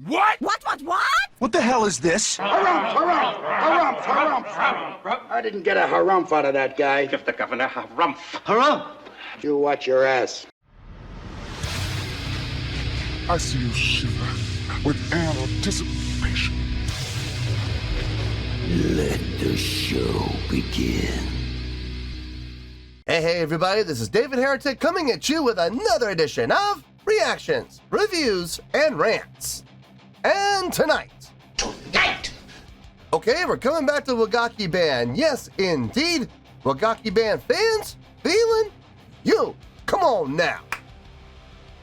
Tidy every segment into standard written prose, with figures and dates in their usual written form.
What? What? What the hell is this? Harumph. I didn't get a harumph out of that guy. Give the governor harumph. Harumph! You watch your ass. I see you shiver with anticipation. Let the show begin. Hey everybody, this is David Heretic coming at you with another edition of Reactions, Reviews, and Rants. And tonight, okay, we're coming back to Wagakki Band. Yes, indeed, Wagakki Band fans, feeling you. Come on now.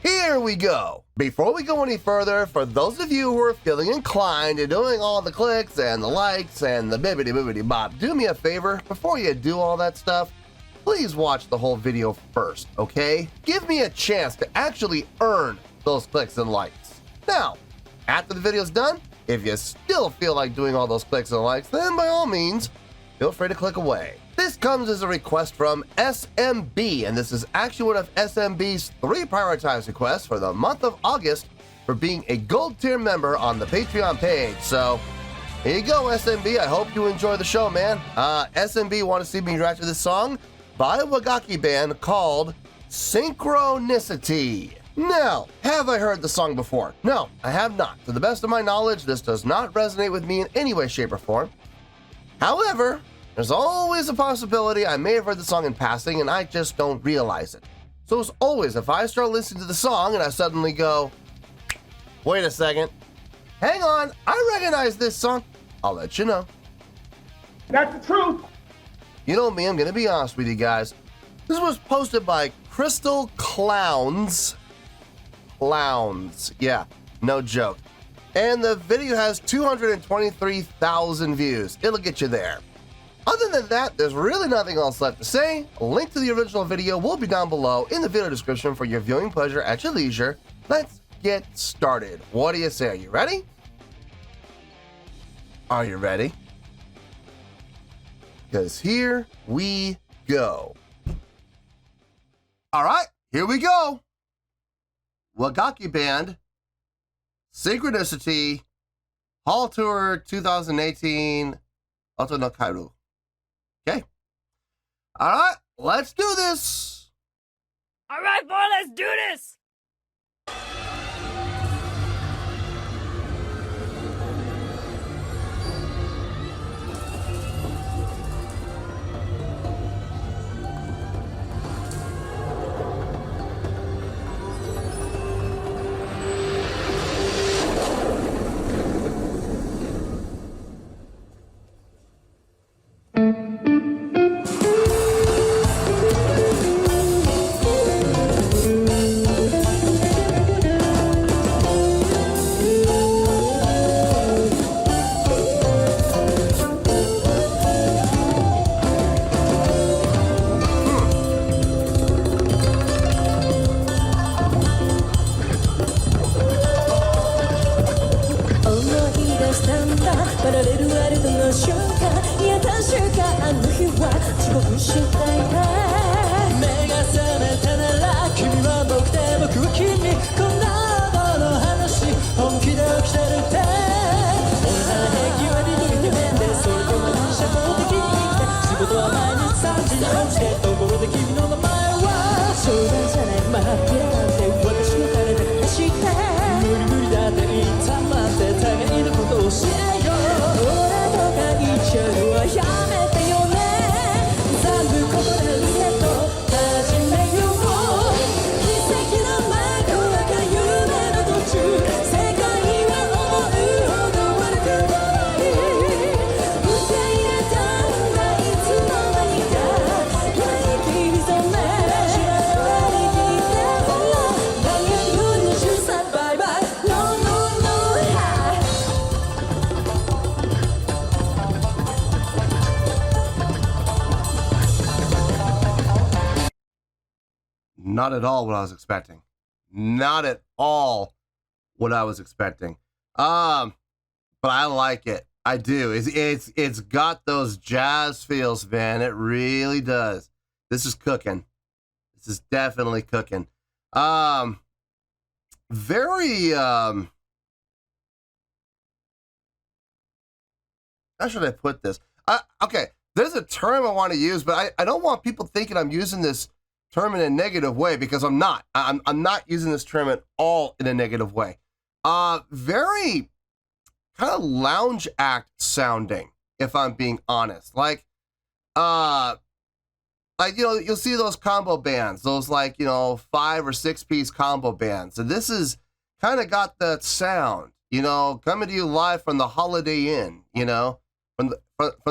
Here we go. Before we go any further, for those of you who are feeling inclined to doing all the clicks and the likes and the bibbidi bop, do me a favor, before you do all that stuff, please watch the whole video first, okay? Give me a chance to actually earn those clicks and likes. Now, after the video's done, if you still feel like doing all those clicks and likes, then by all means, feel free to click away. This comes as a request from SMB, and this is actually one of SMB's 3 prioritized requests for the month of August for being a gold tier member on the Patreon page. So, here you go, SMB. I hope you enjoy the show, man. SMB want to see me react to this song by Wagakki Band called Synchronicity. Now, have I heard the song before? No, I have not. To the best of my knowledge, this does not resonate with me in any way, shape, or form. However, there's always a possibility I may have heard the song in passing and I just don't realize it. So as always, if I start listening to the song and I suddenly go, wait a second, hang on, I recognize this song, I'll let you know. That's the truth. You know me, I'm gonna be honest with you guys. This was posted by Crystal Clowns. Yeah, no joke. And the video has 223,000 views. It'll get you there. Other than that, there's really nothing else left to say. A link to the original video will be down below in the video description for your viewing pleasure at your leisure. Let's get started. What do you say? Are you ready? Are you ready? Because here we go. All right, here we go. Wagakki Band, Synchronicity, Hall Tour 2018, Oto no Kairu. Okay. All right, let's do this. All right, boy, let's do this. Not at all what I was expecting. Not at all what I was expecting. But I like it. I do. It's got those jazz feels, man. It really does. This is cooking. This is definitely cooking. Very how should I put this? Okay, there's a term I want to use, but I don't want people thinking I'm using this term in a negative way, because I'm not. I'm not using this term at all in a negative way. Very kind of lounge act sounding, if I'm being honest. Like you'll see those combo bands, those 5 or 6 piece combo bands, and this is kind of got that sound, coming to you live from the Holiday Inn, from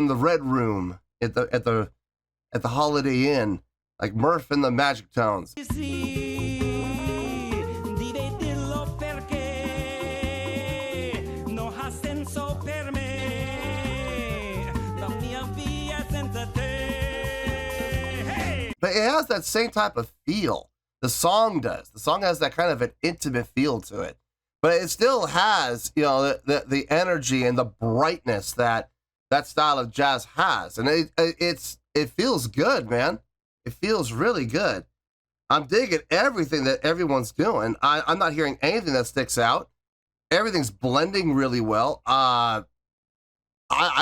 the Red Room at the Holiday Inn, like Murph and the Magic Tones. But it has that same type of feel. The song does. The song has that kind of an intimate feel to it. But it still has, the energy and the brightness that style of jazz has. And it feels good, man. It feels really good. I'm digging everything that everyone's doing. I'm not hearing anything that sticks out. Everything's blending really well. I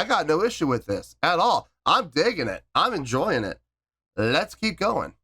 got no issue with this at all. I'm digging it. I'm enjoying it. Let's keep going.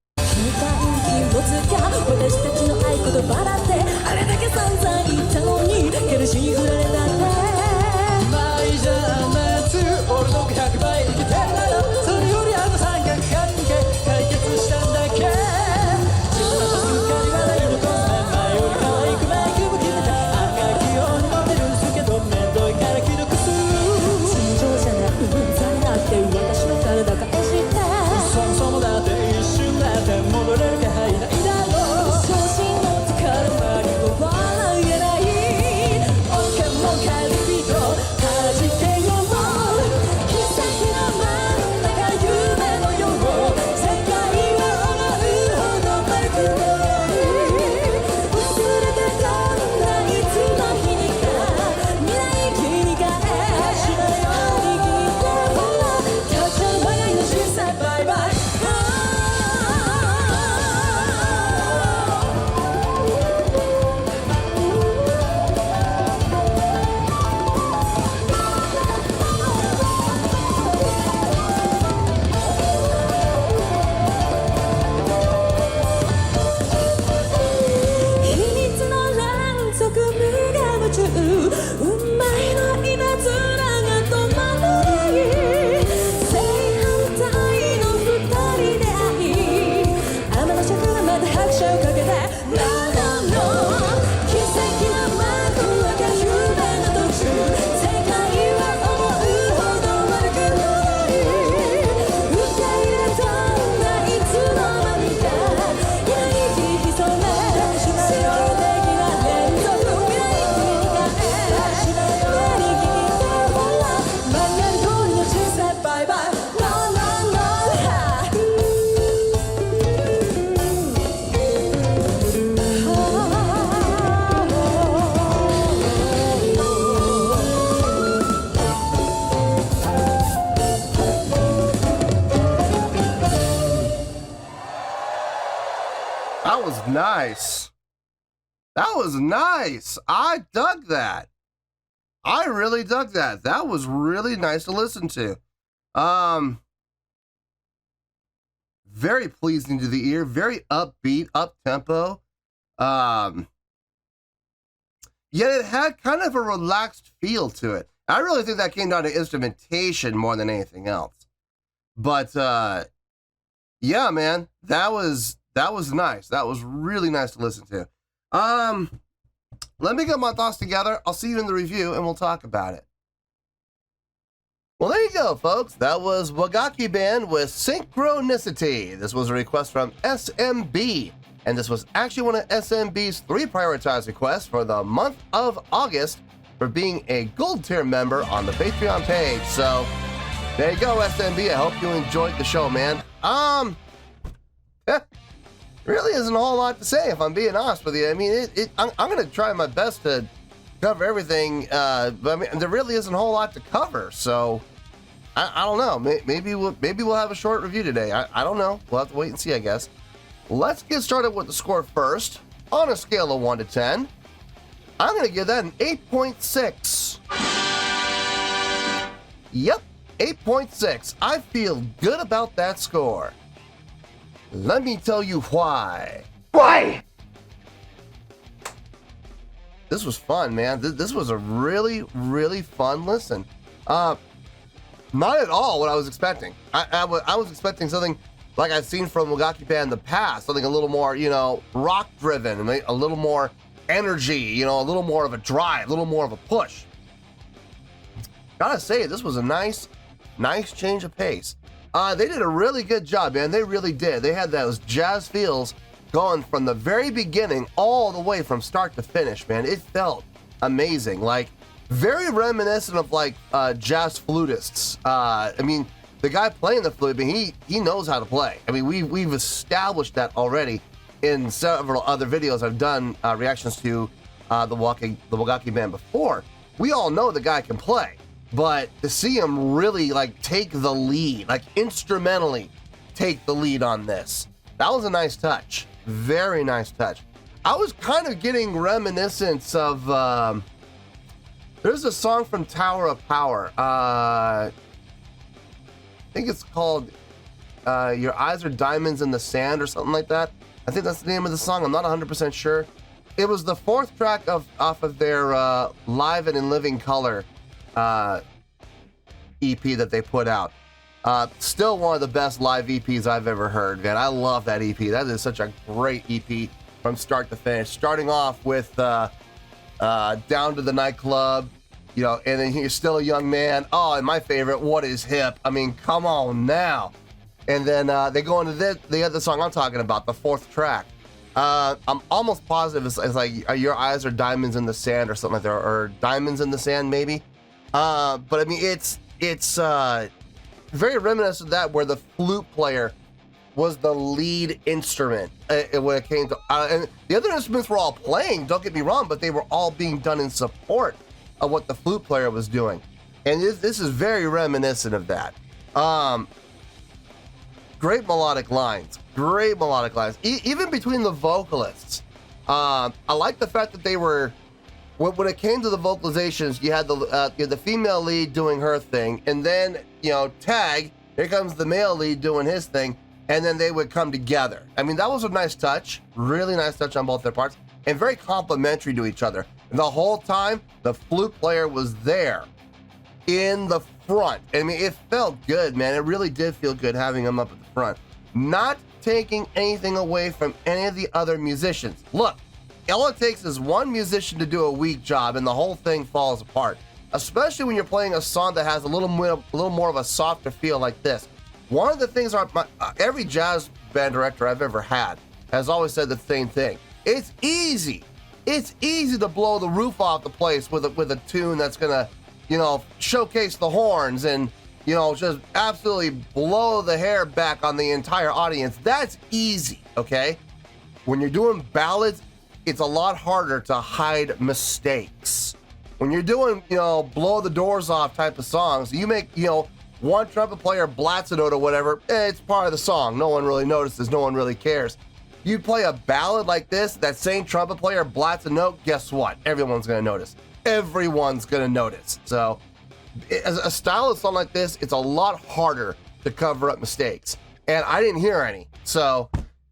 Nice. That was nice. I dug that. I really dug that. That was really nice to listen to. Very pleasing to the ear, very upbeat, up-tempo. Yet it had kind of a relaxed feel to it. I really think that came down to instrumentation more than anything else. But yeah, man, that was nice. That was really nice to listen to. Let me get my thoughts together. I'll see you in the review and we'll talk about it. Well, there you go, folks. That was Wagakki Band with Synchronicity. This was a request from SMB, and this was actually one of SMB's 3 prioritized requests for the month of August for being a gold tier member on the Patreon page. So there you go, SMB. I hope you enjoyed the show, man. Really isn't a whole lot to say, if I'm being honest with you. I mean, I'm going to try my best to cover everything, but I mean, there really isn't a whole lot to cover. So I don't know. Maybe we'll have a short review today. I don't know. We'll have to wait and see, I guess. Let's get started with the score first. On a scale of 1 to 10, I'm going to give that an 8.6. Yep, 8.6. I feel good about that score. Let me tell you why. Why? This was fun, man. This was a really, really fun listen. Not at all what I was expecting. I was expecting something like I've seen from Wagakki Band in the past, something a little more, rock driven, a little more energy, a little more of a drive, a little more of a push. Gotta say, this was a nice change of pace. They did a really good job, man. They really did. They had those jazz feels going from the very beginning all the way from start to finish, man. It felt amazing. Like, very reminiscent of jazz flutists. The guy playing the flute, he knows how to play. We've established that already in several other videos I've done reactions to the Wagakki Band before. We all know the guy can play, but to see him really take the lead, instrumentally take the lead on this, that was a nice touch. Very nice touch. I was kind of getting reminiscence of there's a song from Tower of Power. I think it's called Your Eyes Are Diamonds in the Sand or something like that. I think that's the name of the song. I'm not 100% sure. It was the fourth track off of their Live and in Living Color EP that they put out. Still one of the best live EPs I've ever heard, man. I love that EP. That is such a great EP from start to finish. Starting off with Down to the Nightclub, and then You're Still a Young Man. Oh, and my favorite, What Is Hip? Come on now. And then they go into the other song I'm talking about, the fourth track. I'm almost positive it's like Your Eyes Are Diamonds in the Sand or something like that, or Diamonds in the Sand maybe. But it's very reminiscent of that, where the flute player was the lead instrument when it came to, and the other instruments were all playing, don't get me wrong, but they were all being done in support of what the flute player was doing. And this is very reminiscent of that. Great melodic lines, even between the vocalists. I like the fact that they were, when it came to the vocalizations, you had the female lead doing her thing, and then, tag, here comes the male lead doing his thing, and then they would come together. That was a nice touch, really nice touch on both their parts, and very complimentary to each other. And the whole time, the flute player was there in the front. It felt good, man. It really did feel good having him up at the front. Not taking anything away from any of the other musicians. Look, all it takes is one musician to do a weak job and the whole thing falls apart. Especially when you're playing a song that has a little more of a softer feel like this. One of the things every jazz band director I've ever had has always said the same thing. It's easy. It's easy to blow the roof off the place with a tune that's gonna, showcase the horns and, just absolutely blow the hair back on the entire audience. That's easy, okay? When you're doing ballads, it's a lot harder to hide mistakes. When you're doing, blow the doors off type of songs, you make, one trumpet player blats a note or whatever, it's part of the song. No one really notices, no one really cares. You play a ballad like this, that same trumpet player blats a note, guess what? Everyone's gonna notice. Everyone's gonna notice. So, as a style of song like this, it's a lot harder to cover up mistakes. And I didn't hear any. So,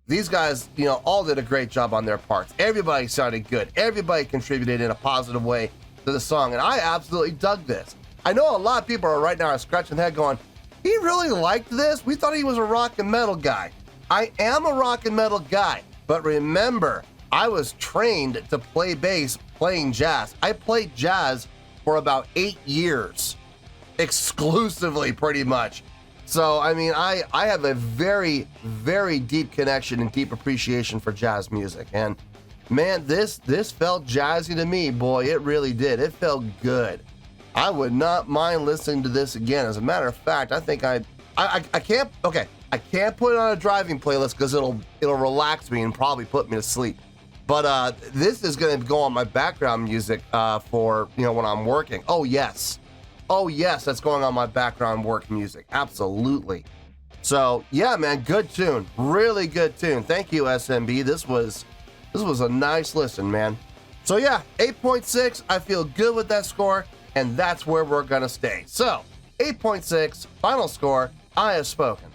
these guys, all did a great job on their parts. Everybody sounded good. Everybody contributed in a positive way to the song. And I absolutely dug this. I know a lot of people are right now scratching their head going, he really liked this? We thought he was a rock and metal guy. I am a rock and metal guy. But remember, I was trained to play bass playing jazz. I played jazz for about 8 years. Exclusively, pretty much. So, I have a very, very deep connection and deep appreciation for jazz music. And man, this felt jazzy to me, boy. It really did. It felt good. I would not mind listening to this again. As a matter of fact, I think I can't put it on a driving playlist because it'll relax me and probably put me to sleep. But this is going to go on my background music for, when I'm working. Oh, yes, that's going on my background work music. Absolutely. So, yeah, man, good tune. Really good tune. Thank you, SMB. This was a nice listen, man. So, yeah, 8.6. I feel good with that score, and that's where we're going to stay. So, 8.6. Final score, I have spoken.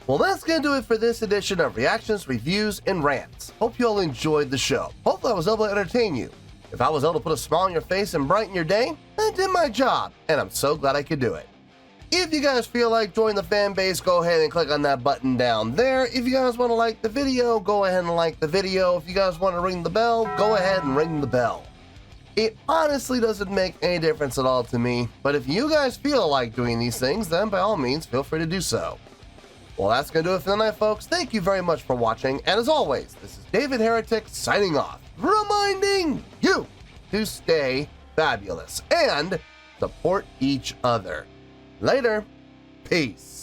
Well, that's going to do it for this edition of Reactions, Reviews, and Rants. Hope you all enjoyed the show. Hopefully I was able to entertain you. If I was able to put a smile on your face and brighten your day, I did my job, and I'm so glad I could do it. If you guys feel like joining the fan base, go ahead and click on that button down there. If you guys want to like the video, go ahead and like the video. If you guys want to ring the bell, go ahead and ring the bell. It honestly doesn't make any difference at all to me, but if you guys feel like doing these things, then by all means, feel free to do so. Well, that's going to do it for tonight, folks. Thank you very much for watching, and as always, this is David Heretic signing off, reminding you to stay fabulous and support each other. Later. Peace.